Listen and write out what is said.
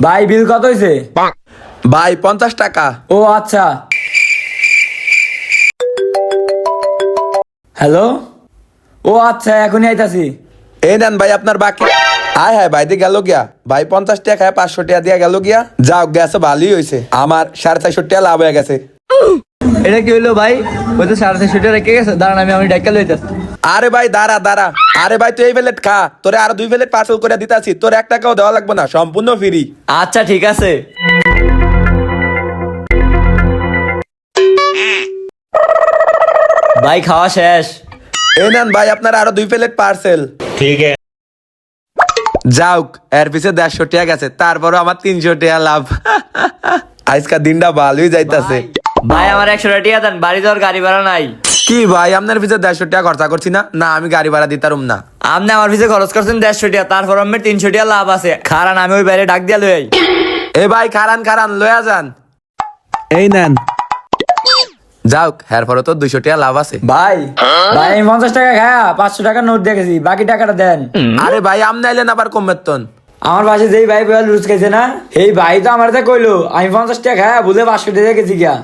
ভাই বিল কত হয়েছে? ভাই 50 টাকা। ও আচ্ছা। হ্যালো, ও আচ্ছা এখনই আইতাছি। এই নেন ভাই আপনার বাকি। আয় হায় ভাই দিয়ে গেল গিয়া ভাই 50 টাকা খায় 500 টাকা দিয়া গেল গিয়া। যাও গেছে ভালোই হয়েছে, আমার 450 টাকা লাভ হয়ে গেছে। এটা কি হইলো ভাই? ওই তো 450 টাকা রেখে গেছে, দাঁড়ান আমি ডাক্তার লইতেছি। আরে ভাই দাঁড়া দাঁড়া, আরে ভাই তুই এই প্লেট খা, তোরে আর 2 প্লেট পার্সেল করে দিতাছি, তোর 1 টাকাও দেওয়া লাগবে না, সম্পূর্ণ ফ্রি। আচ্ছা ঠিক আছে। ভাই খাওয়া শেষ। এই নেন ভাই আপনার আরো 2 প্লেট পার্সেল। ठीक है। যাওক এর পিছে 150 টাকা গেছে, তারপরও আমার 300 টাকা লাভ। আজকাল দিনটা ভালোই যাইতাছে। ভাই আমার 100 টাকা দেন, বাড়ি যাওয়ার গাড়ি ভাড়া নাই। কি ভাই আপনার পিছে 150 টাকা খরচা করছি না? না আমি গাড়ি ভাড়া দিতারুম না। আপনি আমার পিছে খরচ করছেন 150 টাকা, তারপর আমার 300 টাকা লাভ আছে। খারান আমি ওই বাইরে ডাক দিয়া লই আই। এ ভাই খারান খারান লয়া যান। এই নেন। যাওক এর পরে তো 200 টাকা লাভ আছে। ভাই ভাই আমি 50 টাকা খায়া 500 টাকা নোট দেখেছি, বাকি টাকাটা দেন। আরে ভাই আমনে আইলেন আবার কম বেতন। আমার পাশে যেই ভাই বয়াল রুজ খাইছে না, এই ভাই তো আমার কইলো আমি 50 টাকা খায়া ভুলে 500 টাকা গেছি গিয়া।